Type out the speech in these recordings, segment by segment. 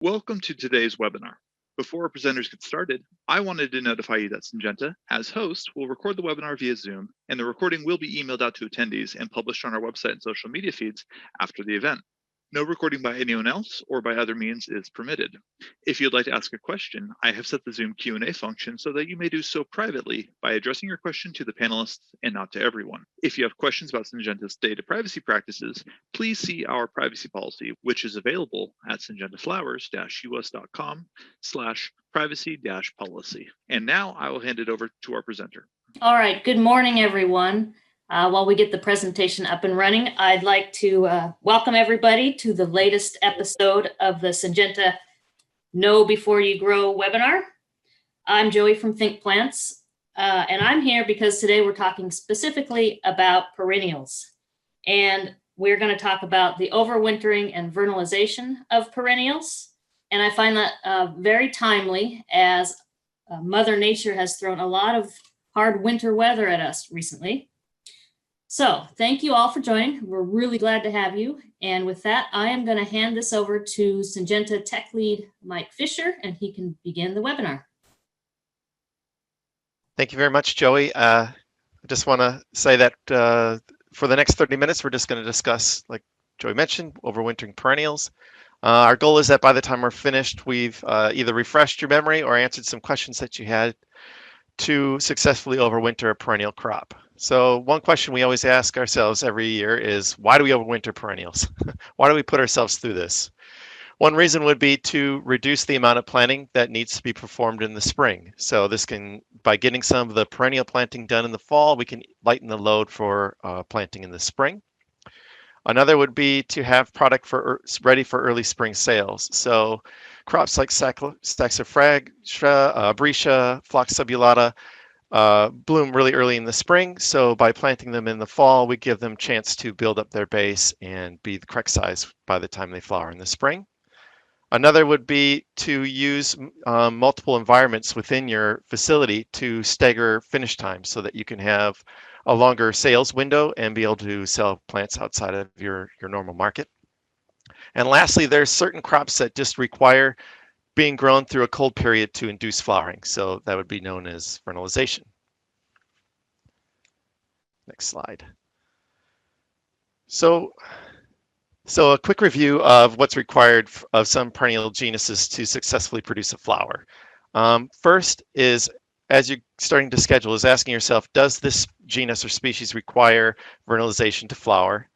Welcome to today's webinar. Before our presenters get started, I wanted to notify you that Syngenta, as host, will record the webinar via Zoom, and the recording will be emailed out to attendees and published on our website and social media feeds after the event. No recording by anyone else or by other means is permitted. If you'd like to ask a question, I have set the Zoom Q&A function so that you may do so privately by addressing your question to the panelists and not to everyone. If you have questions about Syngenta's data privacy practices, please see our privacy policy, which is available at syngentaflowers-us.com/privacy-policy. And now I will hand it over to our presenter. All right, good morning, everyone. While we get the presentation up and running, I'd like to welcome everybody to the latest episode of the Syngenta Know Before You Grow webinar. I'm Joey from ThinkPlants, and I'm here because today we're talking specifically about perennials. And we're going to talk about the overwintering and vernalization of perennials. And I find that very timely as Mother Nature has thrown a lot of hard winter weather at us recently. So thank you all for joining. We're really glad to have you. And with that, I am going to hand this over to Syngenta Tech Lead Mike Fischer, and he can begin the webinar. Thank you very much, Joey. I just want to say that for the next 30 minutes, we're just going to discuss, like Joey mentioned, overwintering perennials. Our goal is that by the time we're finished, we've either refreshed your memory or answered some questions that you had to successfully overwinter a perennial crop. So one question we always ask ourselves every year is, why do we overwinter perennials? Why do we put ourselves through this? One reason would be to reduce the amount of planting that needs to be performed in the spring. So this can, by getting some of the perennial planting done in the fall, we can lighten the load for planting in the spring. Another would be to have product ready for early spring sales. So crops like Saxifraga, Breccia, Phlox subulata bloom really early in the spring. So by planting them in the fall, we give them a chance to build up their base and be the correct size by the time they flower in the spring. Another would be to use multiple environments within your facility to stagger finish time so that you can have a longer sales window and be able to sell plants outside of your normal market. And lastly, there's certain crops that just require being grown through a cold period to induce flowering. So that would be known as vernalization. Next slide. So a quick review of what's required of some perennial genuses to successfully produce a flower. First is, as you're starting to schedule, is asking yourself, does this genus or species require vernalization to flower?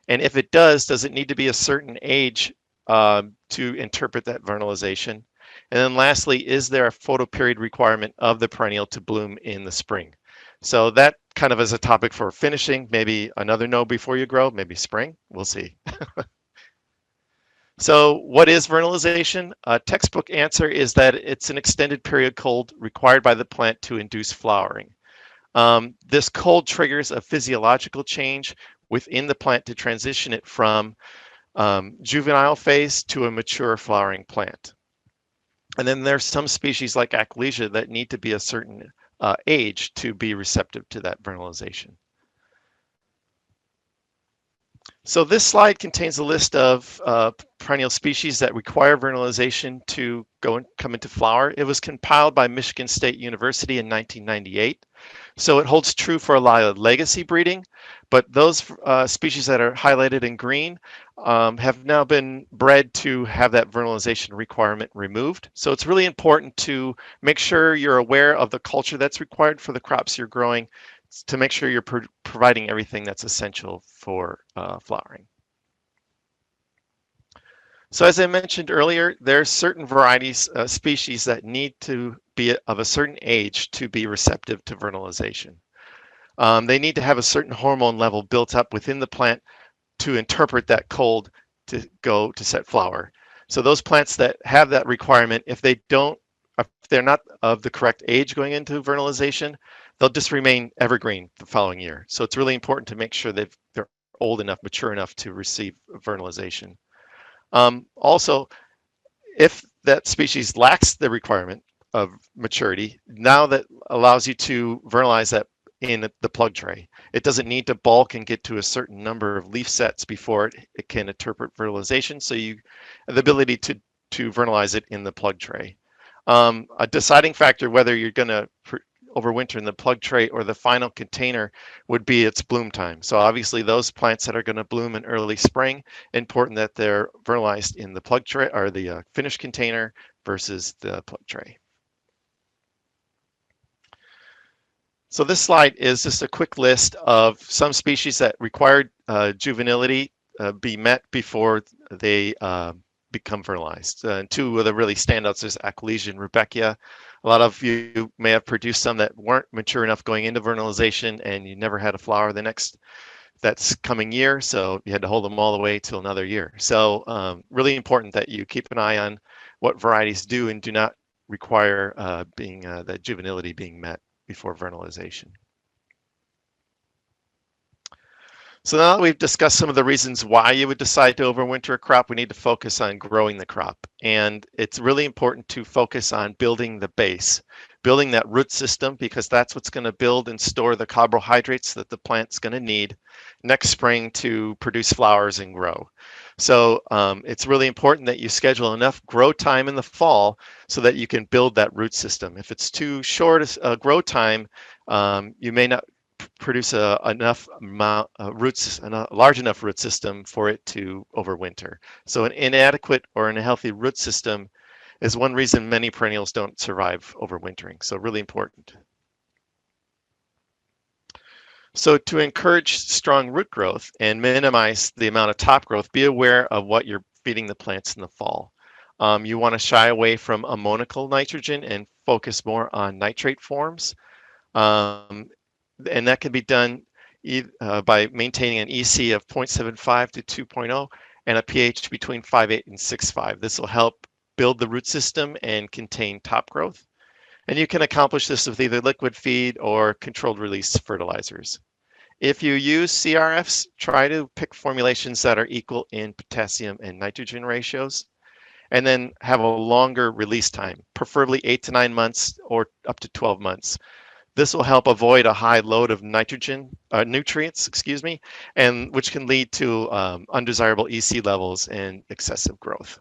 And if it does it need to be a certain age to interpret that vernalization? And then lastly, is there a photoperiod requirement of the perennial to bloom in the spring? So that kind of is a topic for finishing, maybe another know before you grow, maybe spring, we'll see. So what is vernalization? A textbook answer is that it's an extended period cold required by the plant to induce flowering. This cold triggers a physiological change within the plant to transition it from juvenile phase to a mature flowering plant. And then there's some species like Aquilegia that need to be a certain age to be receptive to that vernalization. So this slide contains a list of perennial species that require vernalization to come into flower. It was compiled by Michigan State University in 1998. So it holds true for a lot of legacy breeding, but those species that are highlighted in green have now been bred to have that vernalization requirement removed. So it's really important to make sure you're aware of the culture that's required for the crops you're growing to make sure you're providing everything that's essential for flowering. So as I mentioned earlier, there are certain varieties, species that need to be of a certain age to be receptive to vernalization. They need to have a certain hormone level built up within the plant to interpret that cold to go to set flower. So those plants that have that requirement, if they're not of the correct age going into vernalization, they'll just remain evergreen the following year. So it's really important to make sure they're old enough, mature enough to receive vernalization. Also, if that species lacks the requirement of maturity, now that allows you to vernalize that in the plug tray. It doesn't need to bulk and get to a certain number of leaf sets before it can interpret fertilization. So you have the ability to to vernalize it in the plug tray. A deciding factor whether you're going to overwinter in the plug tray or the final container would be its bloom time. So obviously those plants that are going to bloom in early spring, important that they're vernalized in the plug tray or the finished container versus the plug tray. So this slide is just a quick list of some species that required juvenility be met before they become vernalized. And two of the really standouts is Aquilegia and Rudbeckia. A lot of you may have produced some that weren't mature enough going into vernalization and you never had a flower that's coming year, so you had to hold them all the way till another year. So really important that you keep an eye on what varieties do and do not require that juvenility being met before vernalization. So now that we've discussed some of the reasons why you would decide to overwinter a crop, we need to focus on growing the crop. And it's really important to focus on building the base, building that root system, because that's what's going to build and store the carbohydrates that the plant's going to need next spring to produce flowers and grow. So it's really important that you schedule enough grow time in the fall so that you can build that root system. If it's too short a grow time, you may not produce enough roots and a large enough root system for it to overwinter. So an inadequate or unhealthy root system is one reason many perennials don't survive overwintering. So really important. So to encourage strong root growth and minimize the amount of top growth, be aware of what you're feeding the plants in the fall. You want to shy away from ammoniacal nitrogen and focus more on nitrate forms. And that can be done by maintaining an EC of 0.75 to 2.0 and a pH between 5.8 and 6.5. This will help build the root system and contain top growth. And you can accomplish this with either liquid feed or controlled release fertilizers. If you use CRFs, try to pick formulations that are equal in potassium and nitrogen ratios, and then have a longer release time, preferably 8 to 9 months or up to 12 months. This will help avoid a high load of nutrients, and which can lead to undesirable EC levels and excessive growth.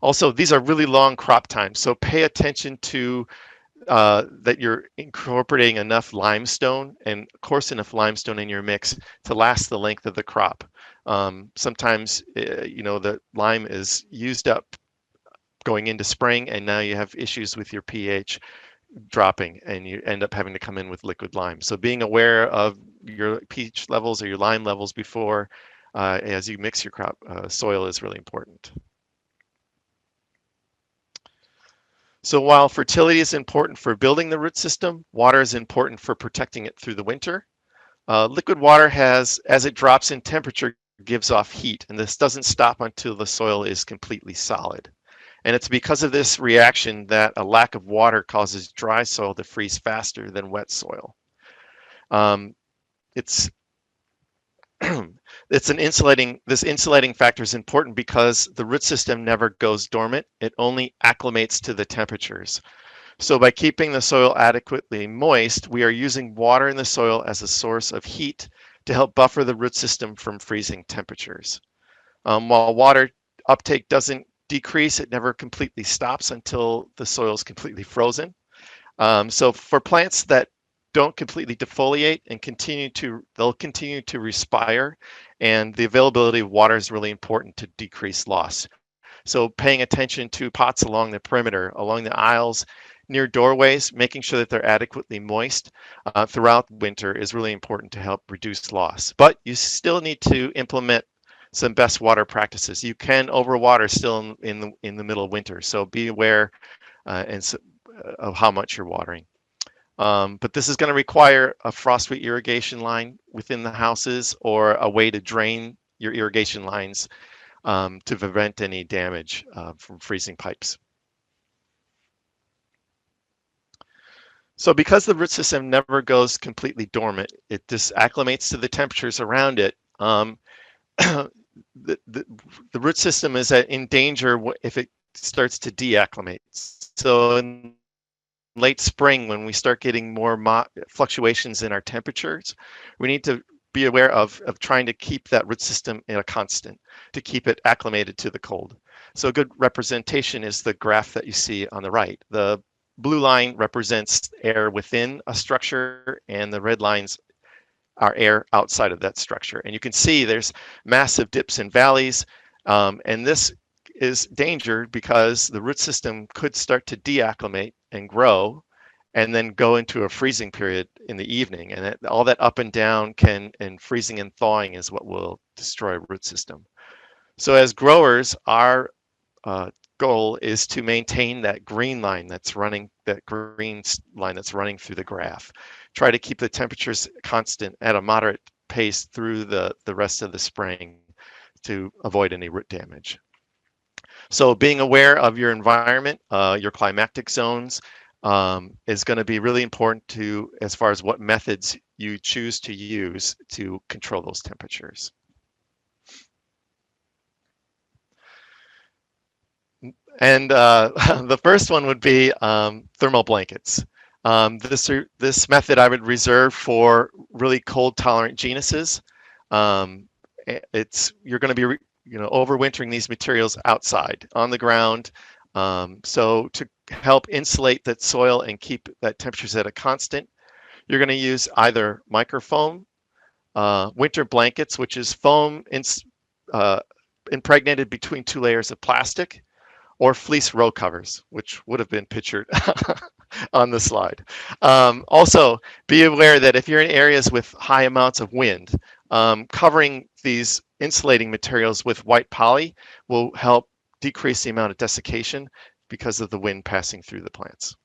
Also, these are really long crop times, so pay attention to that you're incorporating enough limestone and coarse enough limestone in your mix to last the length of the crop. Sometimes, the lime is used up going into spring, and now you have issues with your pH dropping and you end up having to come in with liquid lime. So being aware of your pH levels or your lime levels before as you mix your crop soil is really important. So while fertility is important for building the root system, water is important for protecting it through the winter. Liquid water as it drops in temperature, gives off heat, and this doesn't stop until the soil is completely solid. And it's because of this reaction that a lack of water causes dry soil to freeze faster than wet soil. This insulating factor is important because the root system never goes dormant. It only acclimates to the temperatures. So by keeping the soil adequately moist, we are using water in the soil as a source of heat to help buffer the root system from freezing temperatures. While water uptake doesn't decrease, it never completely stops until the soil is completely frozen. So for plants that don't completely defoliate and they'll continue to respire, and the availability of water is really important to decrease loss. So paying attention to pots along the perimeter, along the aisles, near doorways, making sure that they're adequately moist throughout winter is really important to help reduce loss. But you still need to implement some best water practices. You can overwater still in the middle of winter, so be aware of how much you're watering. But this is going to require a frost-free irrigation line within the houses or a way to drain your irrigation lines to prevent any damage from freezing pipes. So because the root system never goes completely dormant, it just acclimates to the temperatures around it. The root system is in danger if it starts to deacclimate. So in late spring, when we start getting more fluctuations in our temperatures, we need to be aware of trying to keep that root system in a constant, to keep it acclimated to the cold. So a good representation is the graph that you see on the right. The blue line represents air within a structure, and the red lines are air outside of that structure. And you can see there's massive dips and valleys, and this is danger because the root system could start to deacclimate and grow and then go into a freezing period in the evening. And all that up and down and freezing and thawing is what will destroy a root system. So as growers, our goal is to maintain that green line that's running, through the graph. Try to keep the temperatures constant at a moderate pace through the rest of the spring to avoid any root damage. So being aware of your environment, your climatic zones, is going to be really important as far as what methods you choose to use to control those temperatures. And the first one would be thermal blankets. This method I would reserve for really cold tolerant genuses. You're going to be overwintering these materials outside on the ground. So to help insulate that soil and keep that temperatures at a constant, you're going to use either microfoam, winter blankets, which is foam impregnated between 2 layers of plastic, or fleece row covers, which would have been pictured on the slide. Also, be aware that if you're in areas with high amounts of wind, covering these insulating materials with white poly will help decrease the amount of desiccation because of the wind passing through the plants.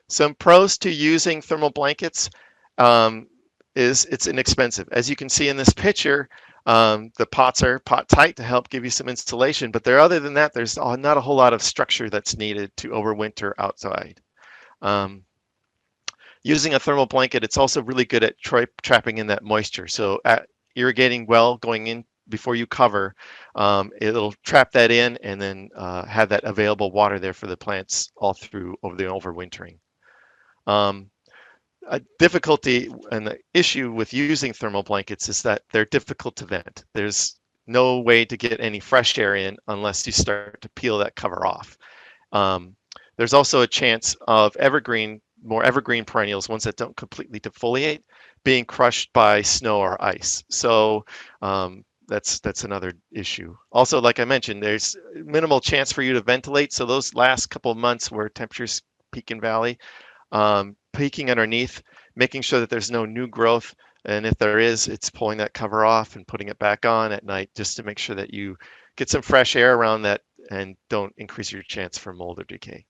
Some pros to using thermal blankets is it's inexpensive. As you can see in this picture, the pots are pot tight to help give you some insulation, but other than that, there's not a whole lot of structure that's needed to overwinter outside. Using a thermal blanket, it's also really good at trapping in that moisture. So at irrigating well going in before you cover, it'll trap that in and then have that available water there for the plants all through over the overwintering. A difficulty and the issue with using thermal blankets is that they're difficult to vent. There's no way to get any fresh air in unless you start to peel that cover off. There's also a chance of more evergreen perennials, ones that don't completely defoliate, being crushed by snow or ice. So that's another issue. Also, like I mentioned, there's minimal chance for you to ventilate. So those last couple of months where temperatures peak and valley, peeking underneath, making sure that there's no new growth, and if there is, it's pulling that cover off and putting it back on at night just to make sure that you get some fresh air around that and don't increase your chance for mold or decay.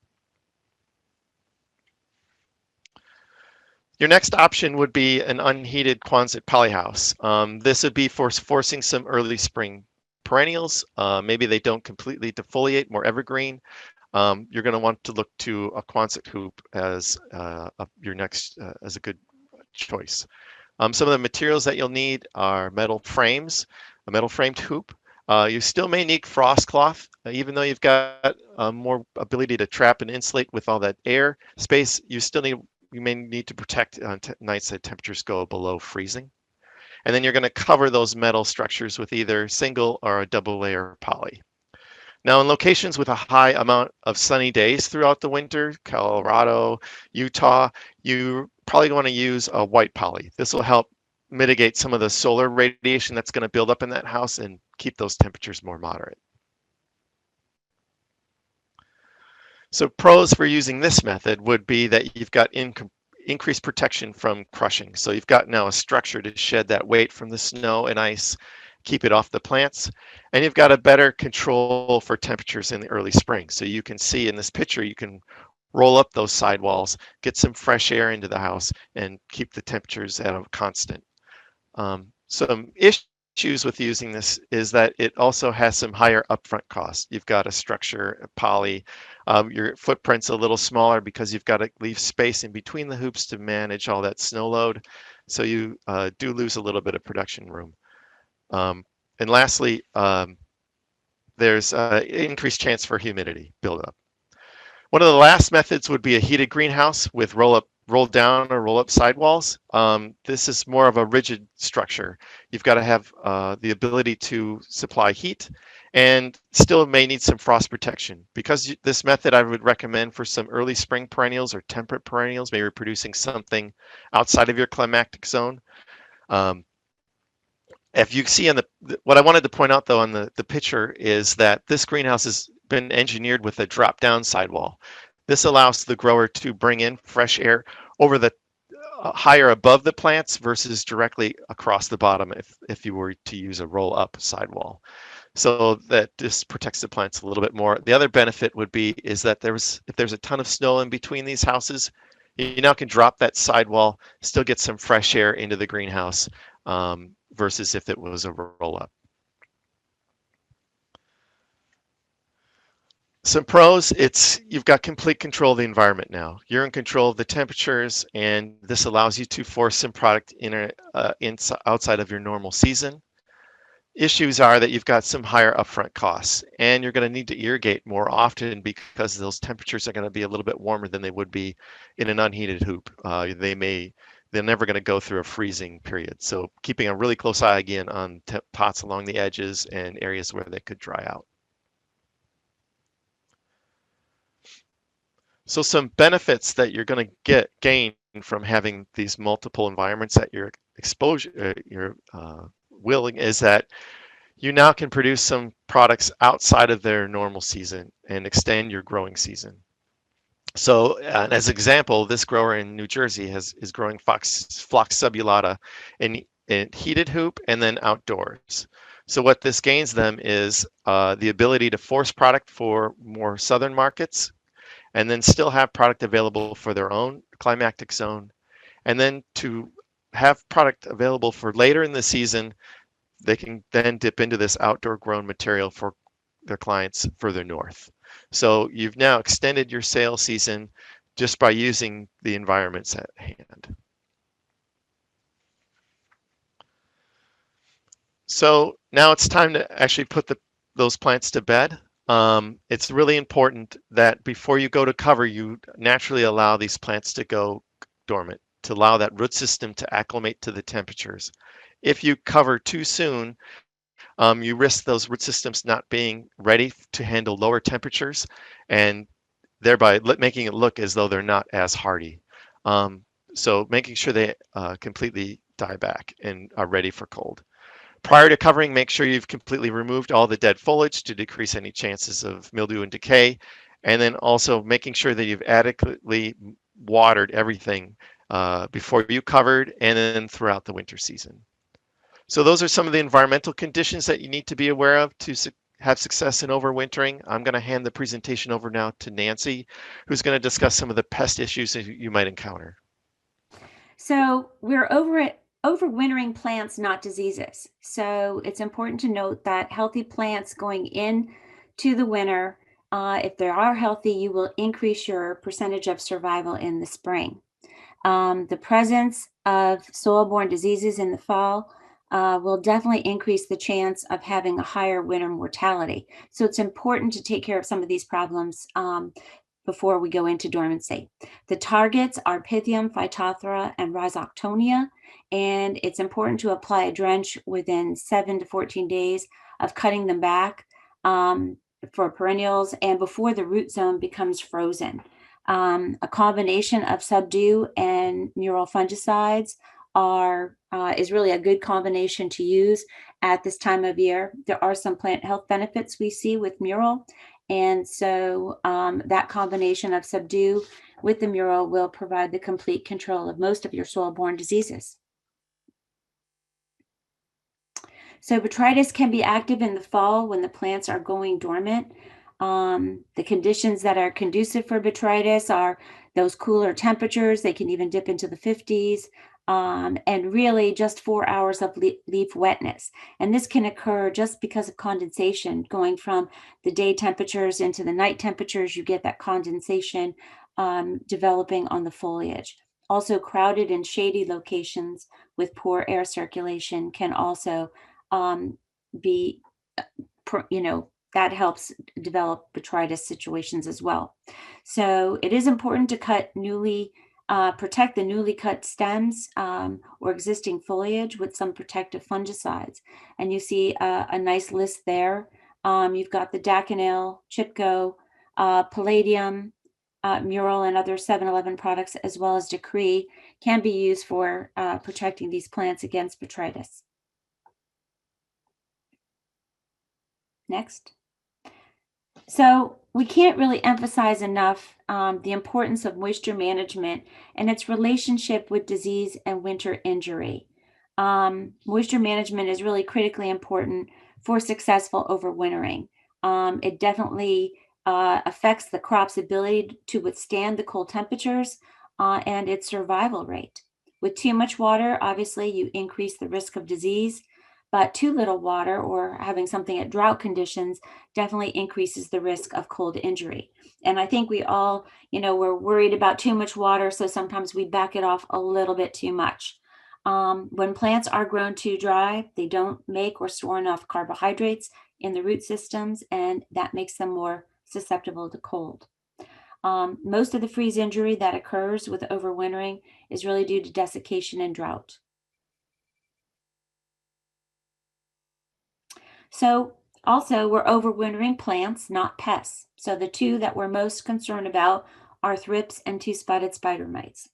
Your next option would be an unheated Quonset polyhouse. This would be for forcing some early spring perennials. Maybe they don't completely defoliate, more evergreen. You're going to want to look to a Quonset hoop as your next as a good choice. Some of the materials that you'll need are metal frames, a metal framed hoop. You still may need frost cloth, even though you've got more ability to trap and insulate with all that air space. You may need to protect on nights that temperatures go below freezing. And then you're going to cover those metal structures with either single or a double layer poly. Now, in locations with a high amount of sunny days throughout the winter, Colorado, Utah, you probably want to use a white poly. This will help mitigate some of the solar radiation that's going to build up in that house and keep those temperatures more moderate. So pros for using this method would be that you've got increased protection from crushing. So you've got now a structure to shed that weight from the snow and ice, keep it off the plants, and you've got a better control for temperatures in the early spring. So you can see in this picture, you can roll up those sidewalls, get some fresh air into the house, and keep the temperatures at a constant. Some issues with using this is that it also has some higher upfront costs. You've got a structure, a poly, your footprint's a little smaller because you've got to leave space in between the hoops to manage all that snow load. So you do lose a little bit of production room. And lastly, there's increased chance for humidity buildup. One of the last methods would be a heated greenhouse with roll-up roll down or roll up sidewalls. This is more of a rigid structure. You've got to have the ability to supply heat and still may need some frost protection. Because this method I would recommend for some early spring perennials or temperate perennials, maybe producing something outside of your climactic zone. If you see on what I wanted to point out though on the picture is that this greenhouse has been engineered with a drop down sidewall. This allows the grower to bring in fresh air over the higher above the plants versus directly across the bottom if you were to use a roll up sidewall. So that this protects the plants a little bit more. The other benefit would be is that if there's a ton of snow in between these houses, you now can drop that sidewall, still get some fresh air into the greenhouse versus if it was a roll up. Some pros, you've got complete control of the environment now. You're in control of the temperatures, and this allows you to force some product outside of your normal season. Issues are that you've got some higher upfront costs, and you're going to need to irrigate more often because those temperatures are going to be a little bit warmer than they would be in an unheated hoop. They're never going to go through a freezing period. So keeping a really close eye again on pots along the edges and areas where they could dry out. So some benefits that you're going to gain from having these multiple environments at your exposure, willing is that you now can produce some products outside of their normal season and extend your growing season. So as an example, this grower in New Jersey is growing Phlox subulata in heated hoop and then outdoors. So what this gains them is the ability to force product for more southern markets and then still have product available for their own climactic zone. And then to have product available for later in the season, they can then dip into this outdoor grown material for their clients further north. So you've now extended your sales season just by using the environments at hand. So now it's time to actually put those plants to bed. It's really important that before you go to cover, you naturally allow these plants to go dormant, to allow that root system to acclimate to the temperatures. If you cover too soon, you risk those root systems not being ready to handle lower temperatures and thereby making it look as though they're not as hardy. So making sure they completely die back and are ready for cold. Prior to covering, make sure you've completely removed all the dead foliage to decrease any chances of mildew and decay. And then also making sure that you've adequately watered everything before you covered and then throughout the winter season. So those are some of the environmental conditions that you need to be aware of to have success in overwintering. I'm going to hand the presentation over now to Nancy, who's going to discuss some of the pest issues that you might encounter. So we're overwintering plants, not diseases. So it's important to note that healthy plants going into the winter, if they are healthy, you will increase your percentage of survival in the spring. The presence of soilborne diseases in the fall will definitely increase the chance of having a higher winter mortality. So it's important to take care of some of these problems before we go into dormancy. The targets are Pythium, Phytophthora, and Rhizoctonia, and it's important to apply a drench within 7 to 14 days of cutting them back for perennials and before the root zone becomes frozen. A combination of subdue and mural fungicides is really a good combination to use at this time of year. There are some plant health benefits we see with mural, and so that combination of subdue with the mural will provide the complete control of most of your soilborne diseases. So botrytis can be active in the fall when the plants are going dormant. The conditions that are conducive for botrytis are those cooler temperatures. They can even dip into the 50s. And really just 4 hours of leaf wetness. And this can occur just because of condensation. Going from the day temperatures into the night temperatures, you get that condensation developing on the foliage. Also, crowded and shady locations with poor air circulation can also be, that helps develop botrytis situations as well. So it is important to cut newly Protect the newly cut stems or existing foliage with some protective fungicides. And you see a nice list there. You've got the Daconil, Chipco, Palladium, Mural, and other 7-Eleven products, as well as Decree, can be used for protecting these plants against botrytis. Next. So we can't really emphasize enough the importance of moisture management and its relationship with disease and winter injury. Moisture management is really critically important for successful overwintering. It definitely affects the crop's ability to withstand the cold temperatures and its survival rate. With too much water, obviously, you increase the risk of disease, but too little water or having something at drought conditions definitely increases the risk of cold injury. And I think we all, we're worried about too much water, so sometimes we back it off a little bit too much. When plants are grown too dry, they don't make or store enough carbohydrates in the root systems, and that makes them more susceptible to cold. Most of the freeze injury that occurs with overwintering is really due to desiccation and drought. So also, we're overwintering plants, not pests. So the two that we're most concerned about are thrips and two-spotted spider mites.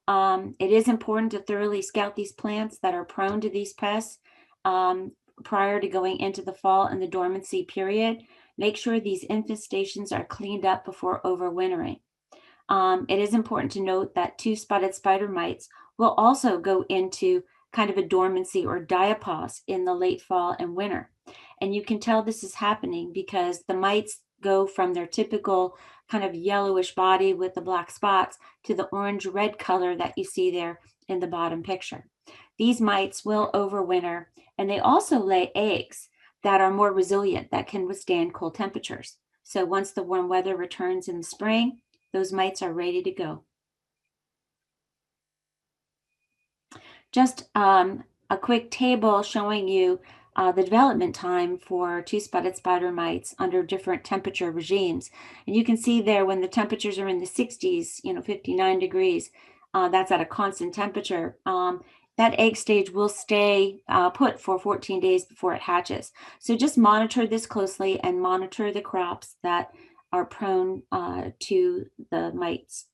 It is important to thoroughly scout these plants that are prone to these pests prior to going into the fall and the dormancy period. Make sure these infestations are cleaned up before overwintering. It is important to note that two-spotted spider mites will also go into kind of a dormancy or diapause in the late fall and winter. And you can tell this is happening because the mites go from their typical kind of yellowish body with the black spots to the orange-red color that you see there in the bottom picture. These mites will overwinter, and they also lay eggs that are more resilient, that can withstand cold temperatures. So once the warm weather returns in the spring, those mites are ready to go. Just a quick table showing you the development time for two-spotted spider mites under different temperature regimes. And you can see there when the temperatures are in the 60s, 59 degrees, that's at a constant temperature. That egg stage will stay put for 14 days before it hatches. So just monitor this closely and monitor the crops that are prone to the mites.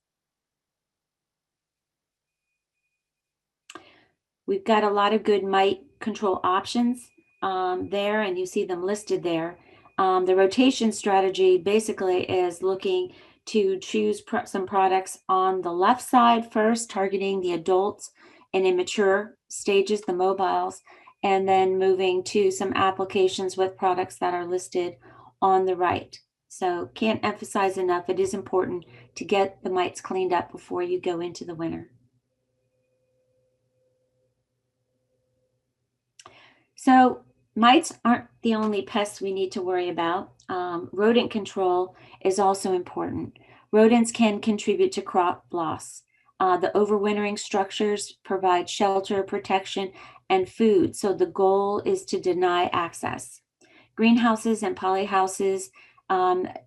We've got a lot of good mite control options there, and you see them listed there. The rotation strategy basically is looking to choose some products on the left side first, targeting the adults and immature stages, the mobiles, and then moving to some applications with products that are listed on the right. So can't emphasize enough, it is important to get the mites cleaned up before you go into the winter. So mites aren't the only pests we need to worry about. Rodent control is also important. Rodents can contribute to crop loss. The overwintering structures provide shelter, protection, and food. So the goal is to deny access. Greenhouses and polyhouses,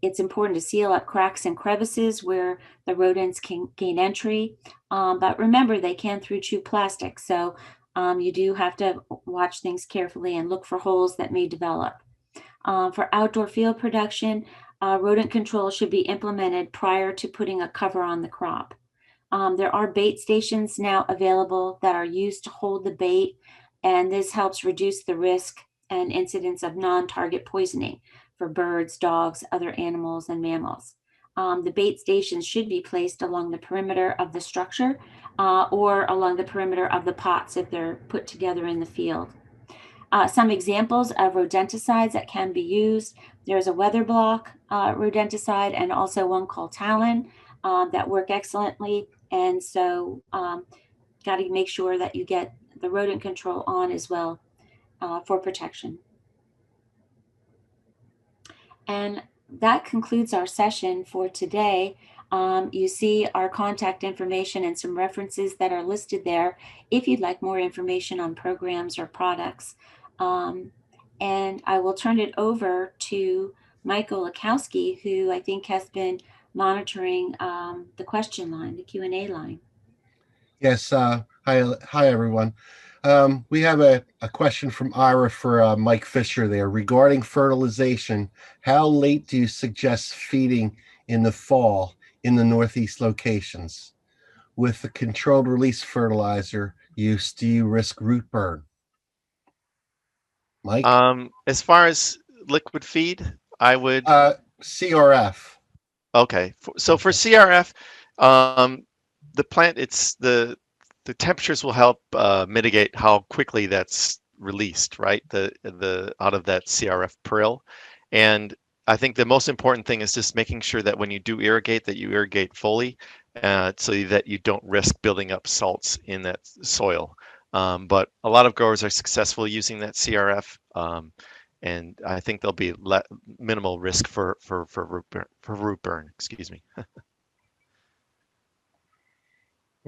it's important to seal up cracks and crevices where the rodents can gain entry. But remember, they can through chew plastic. So you do have to watch things carefully and look for holes that may develop. For outdoor field production, rodent control should be implemented prior to putting a cover on the crop. There are bait stations now available that are used to hold the bait, and this helps reduce the risk and incidence of non-target poisoning for birds, dogs, other animals, and mammals. The bait stations should be placed along the perimeter of the structure or along the perimeter of the pots if they're put together in the field. Some examples of rodenticides that can be used. There's a weather block rodenticide and also one called Talon that work excellently. And so got to make sure that you get the rodent control on as well for protection. And that concludes our session for today. You see our contact information and some references that are listed there if you'd like more information on programs or products. And I will turn it over to Michael Lakowski, who I think has been monitoring the question line, the Q&A line. Yes. Hi, everyone. We have a question from Ira for Mike Fischer there regarding fertilization. How late do you suggest feeding in the fall in the Northeast locations? With the controlled release fertilizer use, do you risk root burn? Mike? As far as liquid feed, I would. CRF. Okay. So for CRF, the plant, the temperatures will help mitigate how quickly that's released, right? The out of that CRF prill. And I think the most important thing is just making sure that when you do irrigate, that you irrigate fully, so that you don't risk building up salts in that soil. But a lot of growers are successful using that CRF, and I think there'll be minimal risk for root burn. Excuse me.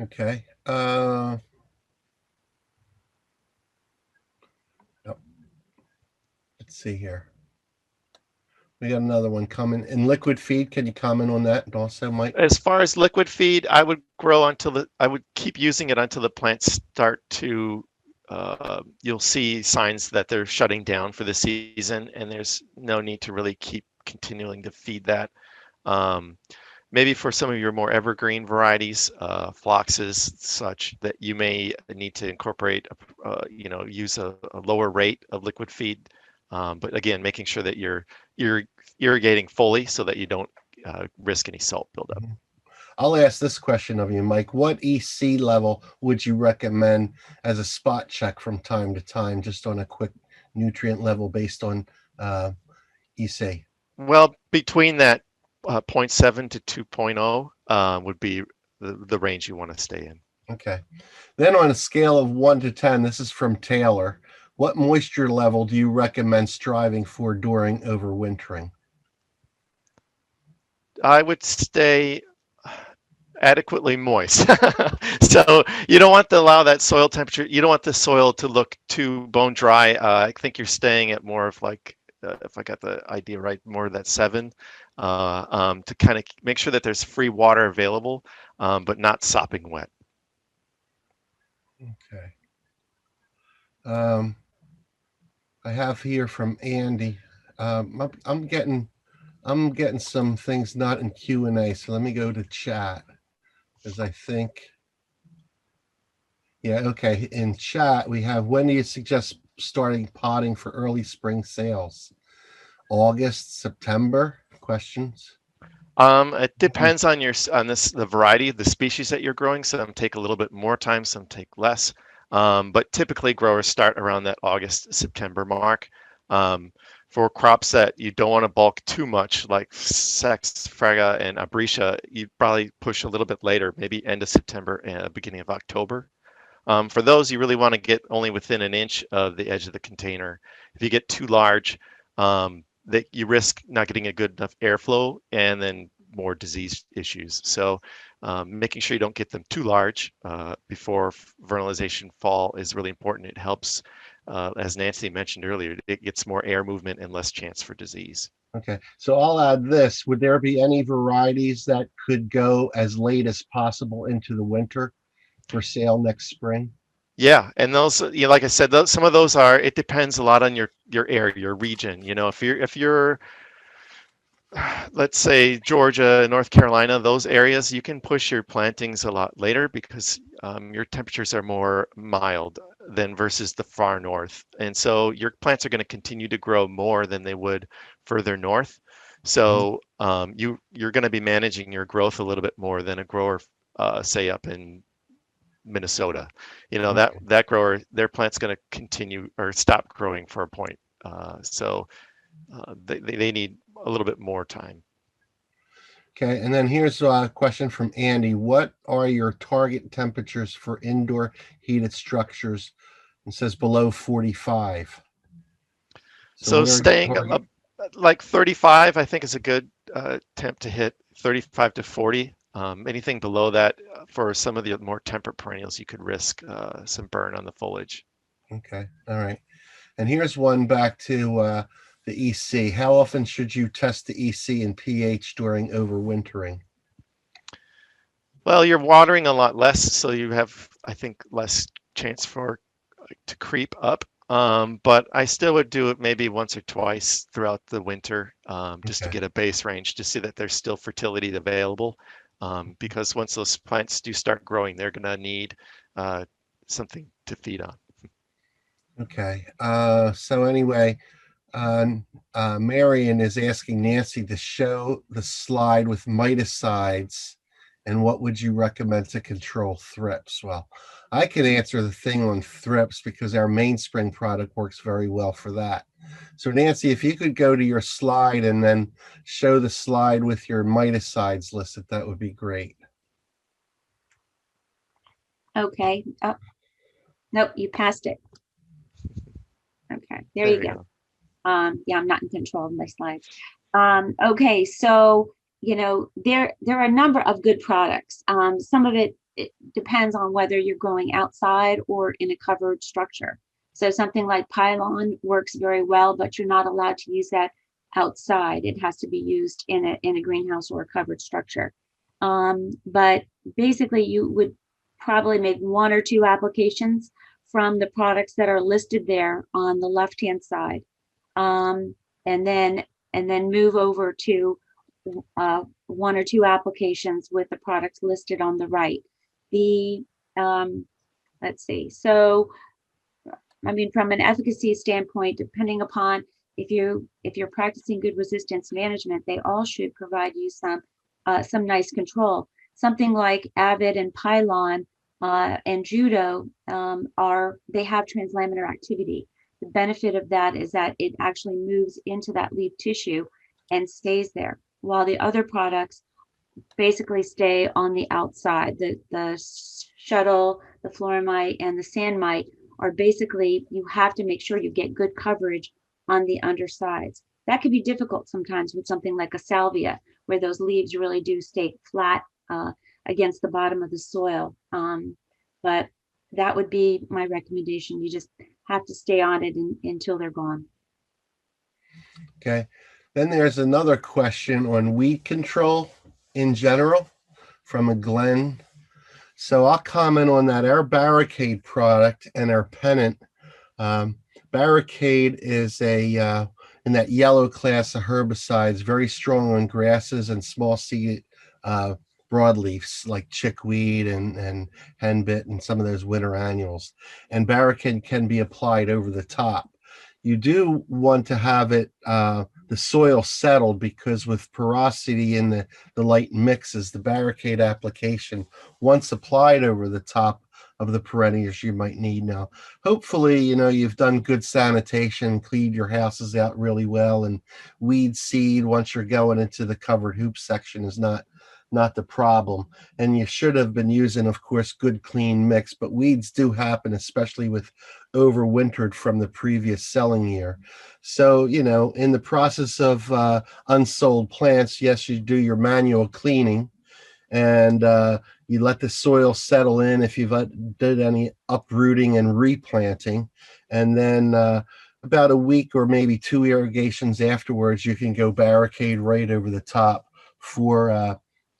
Okay. Let's see here. We got another one coming in liquid feed. Can you comment on that also, Mike? As far as liquid feed, I would I would keep using it until the plants start to, you'll see signs that they're shutting down for the season, and there's no need to really keep continuing to feed that. Maybe for some of your more evergreen varieties, phloxes, such, that you may need to incorporate, use a lower rate of liquid feed. But again, making sure that you're irrigating fully so that you don't risk any salt buildup. I'll ask this question of you, Mike. What EC level would you recommend as a spot check from time to time, just on a quick nutrient level based on EC? Well, between that 0.7 to 2.0 would be the range you want to stay in. Okay. Then on a scale of 1 to 10, this is from Taylor. What moisture level do you recommend striving for during overwintering? I would stay adequately moist. So you don't want to allow that soil temperature. You don't want the soil to look too bone dry. I think you're staying at more of like, if I got the idea right, more of that 7, to kind of make sure that there's free water available, but not sopping wet. Okay. I have here from Andy. I'm getting some things not in Q&A, so let me go to chat, because I think, yeah, okay. In chat, we have, when do you suggest starting potting for early spring sales? August, September? Questions? It depends on the variety of the species that you're growing. Some take a little bit more time, some take less. But typically growers start around that August, September mark. For crops that you don't want to bulk too much, like Saxifraga and Abretia, you probably push a little bit later, maybe end of September and beginning of October. For those, you really want to get only within an inch of the edge of the container. If you get too large, that you risk not getting a good enough airflow and then more disease issues. So making sure you don't get them too large before vernalization fall is really important. It helps, as Nancy mentioned earlier, it gets more air movement and less chance for disease. Okay, so I'll add this. Would there be any varieties that could go as late as possible into the winter for sale next spring? Yeah, and those, like I said, some of those are. It depends a lot on your area, your region. If you're, let's say Georgia, North Carolina, those areas, you can push your plantings a lot later because your temperatures are more mild than versus the far north, and so your plants are going to continue to grow more than they would further north. So you're going to be managing your growth a little bit more than a grower, say up in Minnesota. That grower, their plant's going to continue or stop growing for a point. So they need a little bit more time. Okay, and then here's a question from Andy. What are your target temperatures for indoor heated structures? It says below 45. So staying like 35, I think, is a good temp to hit. 35 to 40. Anything below that, for some of the more temperate perennials, you could risk some burn on the foliage. Okay, all right. And here's one back to the EC. How often should you test the EC and pH during overwintering? Well, you're watering a lot less, so you have, I think, less chance for to creep up. But I still would do it maybe once or twice throughout the winter, just to Okay. get a base range to see that there's still fertility available. Because once those plants do start growing, they're going to need something to feed on. Okay. So anyway, Marion is asking Nancy to show the slide with miticides and what would you recommend to control thrips? Well, I can answer the thing on thrips because our mainspring product works very well for that. So Nancy, if you could go to your slide and then show the slide with your miticides listed, that would be great. Okay. Oh, nope, you passed it. Okay, there you go. Yeah, I'm not in control of my slides. Okay, so there are a number of good products. Some of it depends on whether you're going outside or in a covered structure. So something like Pylon works very well, but you're not allowed to use that outside. It has to be used in a greenhouse or a covered structure. But basically, you would probably make 1 or 2 applications from the products that are listed there on the left-hand side, and then move over to 1 or 2 applications with the products listed on the right. The let's see. So, I mean, from an efficacy standpoint, depending upon if you're practicing good resistance management, they all should provide you some nice control. Something like Avid and Pylon and Judo they have translaminar activity. The benefit of that is that it actually moves into that leaf tissue and stays there, while the other products basically stay on the outside. The shuttle, the floramite, and the sand mite are basically, you have to make sure you get good coverage on the undersides. That could be difficult sometimes with something like a salvia, where those leaves really do stay flat against the bottom of the soil. But that would be my recommendation. You just have to stay on it until they're gone. Okay. Then there's another question on weed control in general from a Glenn. So I'll comment on that. Our Barricade product and our Pennant. Barricade is in that yellow class of herbicides, very strong on grasses and small seed broadleafs like chickweed and henbit and some of those winter annuals. And Barricade can be applied over the top. You do want to have it the soil settled, because with porosity in the light mixes, the Barricade application, once applied over the top of the perennials, you might need. Now, hopefully, you've done good sanitation, cleaned your houses out really well, and weed seed once you're going into the covered hoop section is not the problem. And you should have been using, of course, good clean mix, but weeds do happen, especially with overwintered from the previous selling year. So, in the process of unsold plants, yes, you do your manual cleaning, and you let the soil settle in if you've did any uprooting and replanting. And then about a week or maybe 2 irrigations afterwards, you can go Barricade right over the top for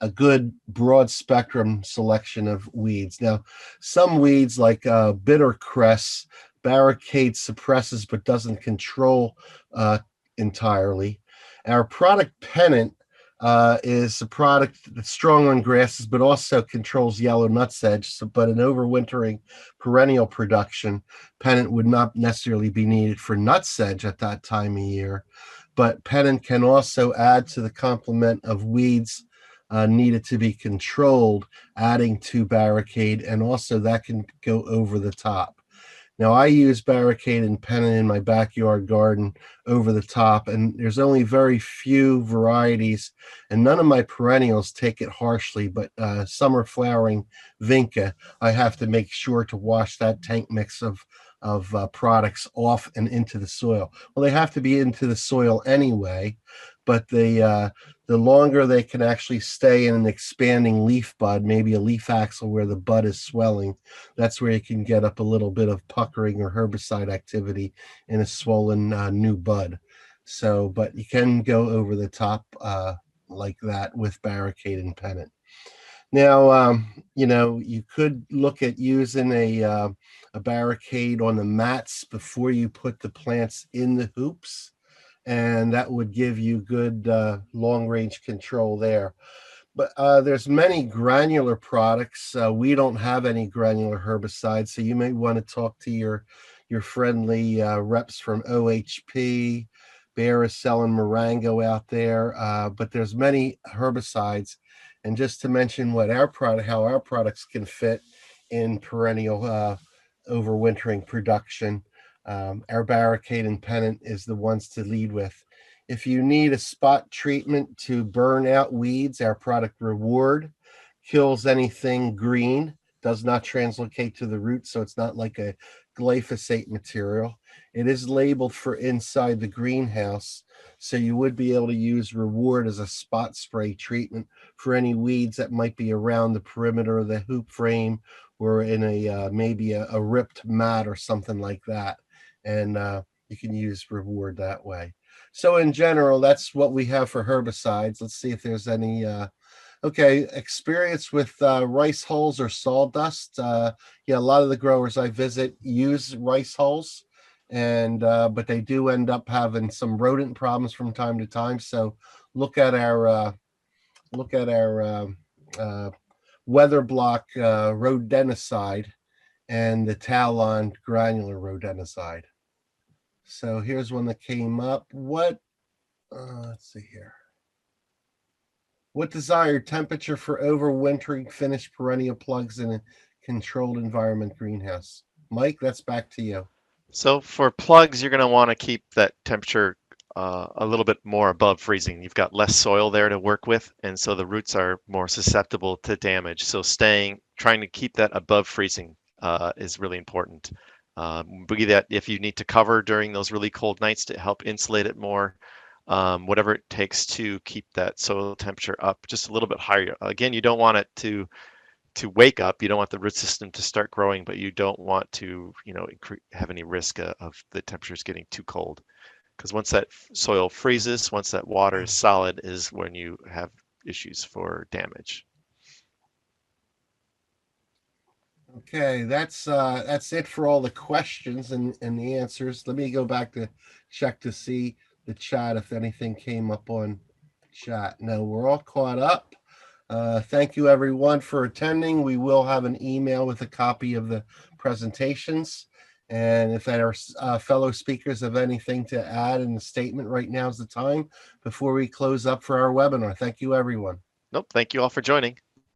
a good broad spectrum selection of weeds. Now, some weeds like bitter cress, Barricade suppresses but doesn't control entirely. Our product Pennant is a product that's strong on grasses but also controls yellow nutsedge. But in overwintering perennial production, Pennant would not necessarily be needed for nutsedge at that time of year. But Pennant can also add to the complement of weeds needed to be controlled, adding to Barricade, and also that can go over the top. Now, I use Barricade and Pennant in my backyard garden over the top, and there's only very few varieties, and none of my perennials take it harshly, but summer flowering Vinca, I have to make sure to wash that tank mix of products off and into the soil. Well, they have to be into the soil anyway, but the longer they can actually stay in an expanding leaf bud, maybe a leaf axil where the bud is swelling, that's where you can get up a little bit of puckering or herbicide activity in a swollen new bud. So, but you can go over the top like that with Barricade and Pennant. Now, you could look at using a barricade on the mats before you put the plants in the hoops, and that would give you good long-range control there. But there's many granular products. We don't have any granular herbicides, so you may want to talk to your friendly reps from OHP. Bayer is selling Marengo out there, but there's many herbicides. And just to mention how our products can fit in perennial overwintering production, our barricade and pennant is the ones to lead with. If you need a spot treatment to burn out weeds, our product Reward kills anything green, does not translocate to the root, so it's not like a glyphosate material. It is labeled for inside the greenhouse, so you would be able to use Reward as a spot spray treatment for any weeds that might be around the perimeter of the hoop frame or in maybe a ripped mat or something like that. And you can use Reward that way. So in general, that's what we have for herbicides. Let's see if there's any experience with rice hulls or sawdust. A lot of the growers I visit use rice hulls, and but they do end up having some rodent problems from time to time. So look at our weather block rodenticide and the Talon granular rodenticide. So here's one that came up. Let's see here. What desired temperature for overwintering finished perennial plugs in a controlled environment greenhouse? Mike, that's back to you. So for plugs, you're going to want to keep that temperature a little bit more above freezing. You've got less soil there to work with, and so the roots are more susceptible to damage. So trying to keep that above freezing is really important. Be that if you need to cover during those really cold nights to help insulate it more, whatever it takes to keep that soil temperature up just a little bit higher. Again, you don't want it to wake up. You don't want the root system to start growing, but you don't want to, have any risk of the temperatures getting too cold. Because once that soil freezes, once that water is solid, is when you have issues for damage. Okay, that's it for all the questions and the answers. Let me go back to check to see the chat if anything came up on chat. No, we're all caught up. Thank you everyone for attending. We will have an email with a copy of the presentations. And if our fellow speakers have anything to add in the statement, right now is the time before we close up for our webinar. Thank you, everyone. Nope. Thank you all for joining.